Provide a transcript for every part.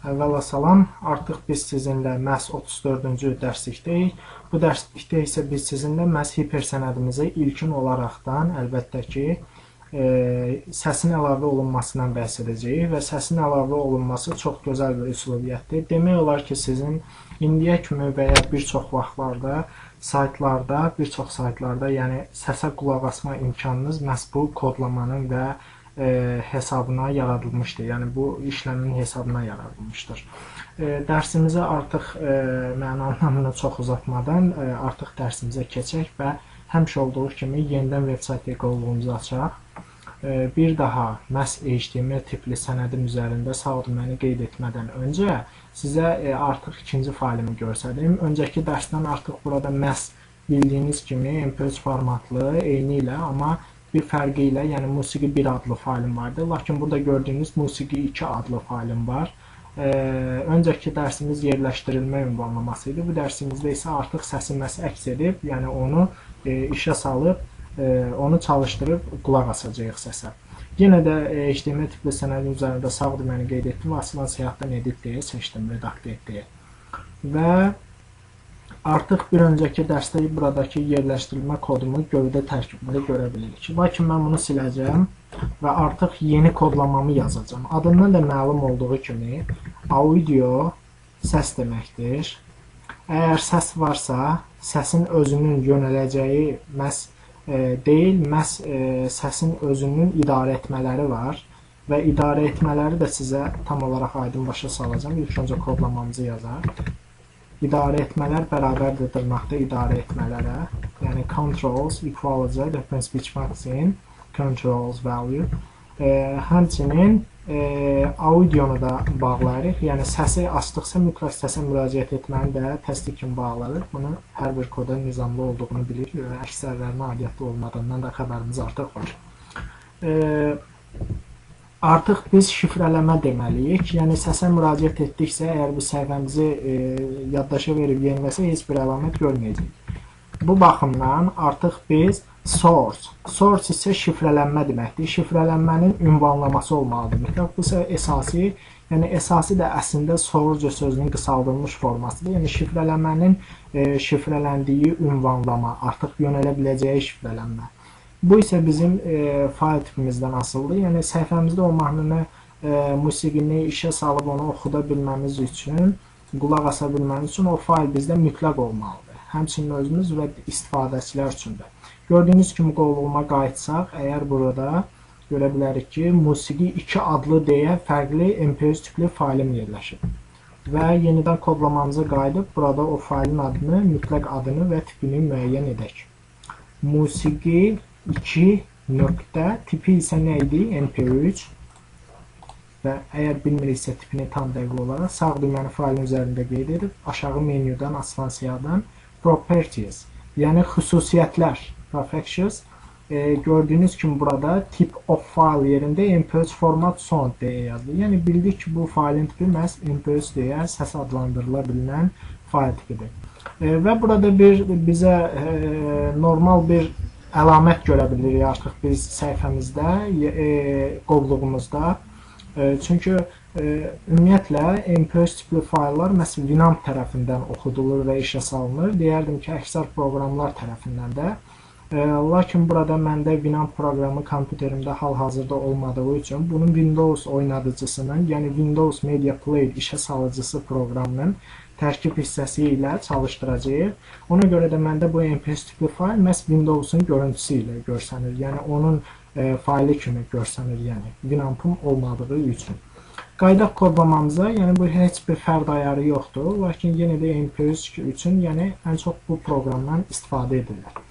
Əvvəla salam, artıq biz sizinlə məhz 34-cü dərslikdəyik. Bu dərslikdə isə biz sizinlə məhz hipersənədimizi ilkin olaraqdan, əlbəttə ki, səsin əlavə olunmasından bəhs edəcəyik və səsin əlavə olunması çox gözəl bir üsuliyyətdir. Demək olar ki, sizin indiyə kimi və ya bir çox vaxtlarda, bir çox saytlarda, yəni səsə qulaq asma imkanınız məhz bu kodlamanın və hesabına yaradılmışdır. Yəni bu işləmin hesabına yaradılmışdır. Dərsimizə artıq məna anlamını çox uzatmadan artıq dərsimizə keçək və həmişə olduğu kimi yenidən veb sayt qovluğumuzu açaq. Bir daha məhz HTML tipli sənədim üzərində sağ düyməni qeyd etmədən öncə sizə artıq ikinci failimi göstərdim. Öncəki dərsdən artıq burada məhz bildiyiniz kimi MP3 formatlı, eyni ilə, amma bir fərqi ilə, yəni musiqi 1 adlı faylim vardı. Lakin burada gördüyünüz musiqi 2 adlı faylim var. Öncəki dərsimiz yerləşdirilmə ünvanlaması idi. Bu dərsimizdə isə artıq səsi məhz əks edib, yəni onu işə salıb, onu çalışdırıb qulaq asacağıq səsə. Yenə də HTML tipli sənədin üzərində sağ düyməni qeyd etdim və asılan siyahıdan edit deyə seçdim, redaktə et deyə. Və artıq bir öncəki dərsdə buradakı yerləşdirilmə kodumu gövdə tərkibində görə bilirik. Lakin mən bunu siləcəm və artıq yeni kodlamamı yazacağım. Adından da məlum olduğu kimi audio səs deməkdir. Əgər səs varsa, səsin özünün yönələcəyi məhz deyil, məhz səsin özünün idarə etmələri var və idarə etmələri də sizə tam olaraq aydın başa salacağım. İlk öncə kodlamamızı yazaq. İdarə etmələr bərabərdir dırnaqda idarə etmələrə. Yəni controls equality different speech function controls value. Həmçinin audionu da bağlayırıq. Yəni səsi açdıqsa mütləq səsə müraciət etməni də təsdiq kimi bağlayırıq. Bunu hər bir koda nizamlı olduğunu bilirik və əksərlərinə aidiyyətli olmadığından da xəbərimiz artıq var. Artıq biz şifrələmə deməliyik. Yəni səsə müraciət etdiksə, əgər biz səhifəmizi yaddaşa verib yeniləsə, heç bir əlamət görməyəcəyik. Bu baxımdan artıq biz source isə şifrələnmə deməkdir. Şifrələnmənin ünvanlaması olmalıdır. Mütləq bu isə əsasi, yəni əsasi də əslində source sözünün qısaldılmış formasıdır. Yəni şifrələmənin şifrələndiyi ünvanlama, artıq yönələ biləcəyi şifrələnmə. Bu isə bizim fayl tipimizdən asılıdır. Yəni səhifəmizdə o mahnını, musiqini işə salıb onu oxuda bilməmiz üçün, qulaq asa bilməmiz üçün o fayl bizdə mütləq olmalıdır. Həmçinin özümüz və istifadəçilər üçün də. Gördüyünüz kimi qovluğuma qayıtsaq, əgər burada görə bilərik ki, musiqi 2 adlı deyə fərqli MP3 tipli faylim yerləşib. Və yenidən kodlamamıza qayıdıb, burada o faylin adını, mütləq adını və tipini müəyyən edək. Musiqi 2 nöqtə, tipi isə nə idi? MP3 və əgər bilmiriksə tipini tam dəqiq olaraq sağ düyməni failin üzərində qeyd edib, aşağı menyudan asılan siyahıdan properties, yəni xüsusiyyətlər, prefixes, gördüyünüz kimi burada tip of file yerində MP3 format sound deyə yazılır. Yəni bildik ki, bu failin tipi məhz MP3 deyə səs adlandırıla bilinən fail tipidir. Və burada bizə normal bir əlamət görə bilirik artıq biz səhifəmizdə, qovluğumuzda. Çünki ümumiyyətlə MP3 tipli fayllar məhz Winamp tərəfindən oxudulur və işə salınır. Deyərdim ki, əksər proqramlar tərəfindən də. Lakin burada məndə Winamp proqramı kompüterimdə hal-hazırda olmadığı üçün bunun Windows oynadıcısının, yəni Windows Media Player işə salıcısı proqramının tərkib hissəsi ilə çalışdıracağıq. Ona görə də məndə bu MP3 tipli fayl məhz Windows-un görüntüsü ilə görsənir. Yəni onun faylı kimi görsənir, yəni Winamp'ın olmadığı üçün. Qaydaq kodlamamıza, yəni bu heç bir fərd ayarı yoxdur. Lakin yenə də MP3 üçün, yəni ən çox bu proqramdan istifadə edilir.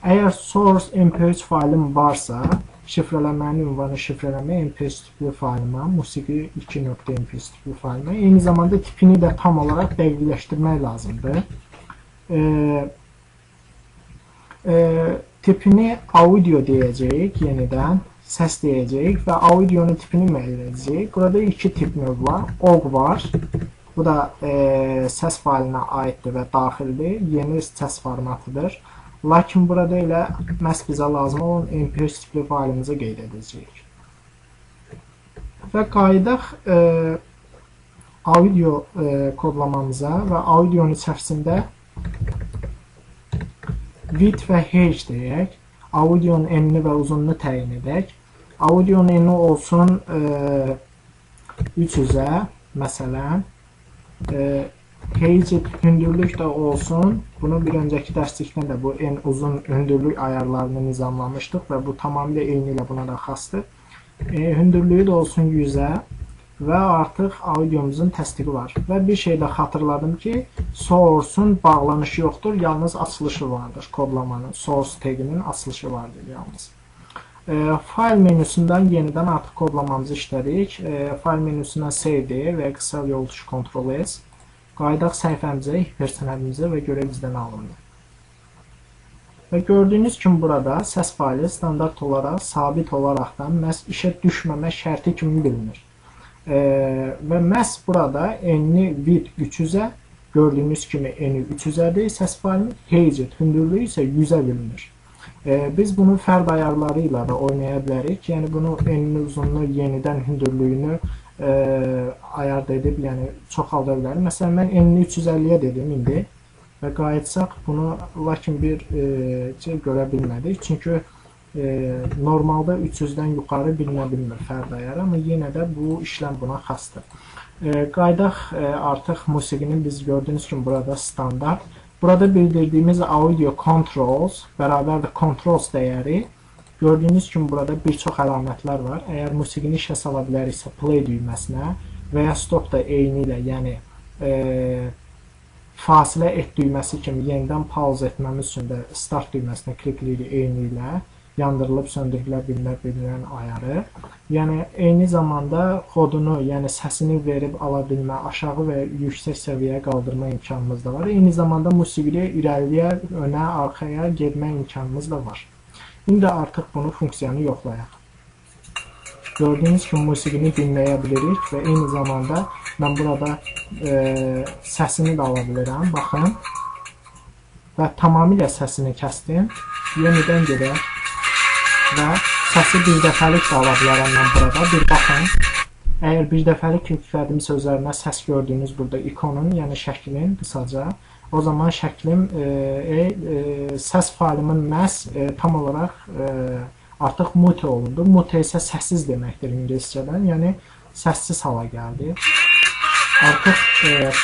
Əgər source MP3 faylim varsa, şifrələmənin ünvanı şifrələmə MP3 tipli faylıma, musiqi 2.mp3 tipli faylıma, eyni zamanda tipini də tam olaraq dəqiqləşdirmək lazımdır. Tipini audio deyəcəyik, yenidən səs deyəcəyik və audionun tipini müəyyən edəcəyik. Burada 2 tip növ var, OGG var, bu da səs faylinə aiddir və daxildir, yeni səs formatıdır. Lakin burada elə məhz bizə lazım olan MP3 tipli faylımızı qeyd edəcəyik. Və qayıdaq audio kodlamamıza və audionun içərisində width və height deyək. Audionun enini və uzunluğunu təyin edək. Audionun eni olsun 300-ə, məsələn. Height hündürlük də olsun. Bunu bir öncəki dərslikdən də bu en uzun hündürlük ayarlarını nizamlamışdıq və bu tamamilə eyni ilə buna da xasdır. Hündürlüyü də olsun 100-ə və artıq audiomuzun təsdiqi var. Və bir şey də xatırladım ki, source-un bağlanışı yoxdur, yalnız açılışı vardır kodlamanın. Source taginin açılışı vardır yalnız. File menüsündən yenidən artıq kodlamamızı işlədik. File menüsündən save deyək və qısa yol tuşu Ctrl+S. Qaydaq səhifəmizə, hipersənədimizə və görə bizdən alındı. Və gördüyünüz kimi burada səs faylı standart olaraq, sabit olaraqdan məhz işə düşməmə şərti kimi bilinir. Və məhz burada enini width 300-ə, gördüyünüz kimi eni 300-ədir səs faylının, height hündürlüyü isə 100-ə bilinir. Biz bunu fərd ayarları ilə də oynaya bilərik. Yəni bunu enini uzunluğu yenidən hündürlüyünü ayard edib, yəni çoxalda bilərim. Məsələn, mən enini 350-yə dedim indi və qayıtsaq bunu lakin bir görə bilmədik. Çünki normalda 300-dən yuxarı bilinə bilmir fərd ayarı, amma yenə də bu işləm buna xasdır. Qaydaq artıq musiqinin biz gördüyünüz kimi burada standart. Burada bildirdiyimiz audio controls bərabərdir controls dəyəri. Gördüyünüz kimi burada bir çox əlamətlər var. Əgər musiqini işə sala biləriksə play düyməsinə və ya stop da eyni ilə, yəni fasilə et düyməsi kimi yenidən pause etməmiz üçün də start düyməsinə klikləyirik eyni ilə. Yandırılıb söndürülə bilən ayarı. Yəni eyni zamanda kodunu, yəni səsini verib ala bilmə, aşağı və yüksək səviyyəyə qaldırma imkanımız da var. Eyni zamanda musiqiyə irəliyə, önə, arxaya getmə imkanımız da var. İndi artıq bunu funksiyanı yoxlayaq. Gördüyünüz kimi musiqini dinləyə bilirik və eyni zamanda mən burada səsini də ala bilirəm. Baxın. Və tamamilə səsini kəsdim. Yenidən gedək. Və səsi bir dəfəlik də ala bilərəm mən burada. Bir baxın. Əgər bir dəfəlik kliklədim sözlərinə səs gördüyünüz burada ikonun, yəni şəklin qısaca, o zaman şəklim səs faylımın məhz tam olaraq artıq mute olundu. Mute isə səssiz deməkdir ingiliscədən, yəni səssiz hala gəldi. Artıq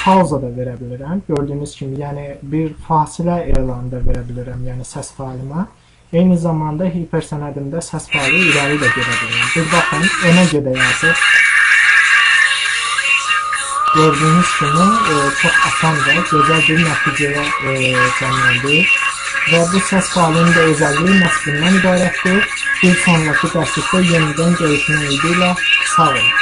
pauza da verə bilirəm. Gördüyünüz kimi, yəni bir fasilə elanı da verə bilirəm, yəni səs faylıma. Eyni zamanda hipersənədimdə səs faylı irəli də gedə bilirəm. Bir baxın, önə gedək artıq. Gördüyünüz kimi çox asan və gözəl bir nəticəyə cəmləndi. Və bu səs faylının da özəlliyi məhz bundan ibarətdir. Bir sonraki dərslikdə yenidən görüşmək ümidi ilə sağ olun.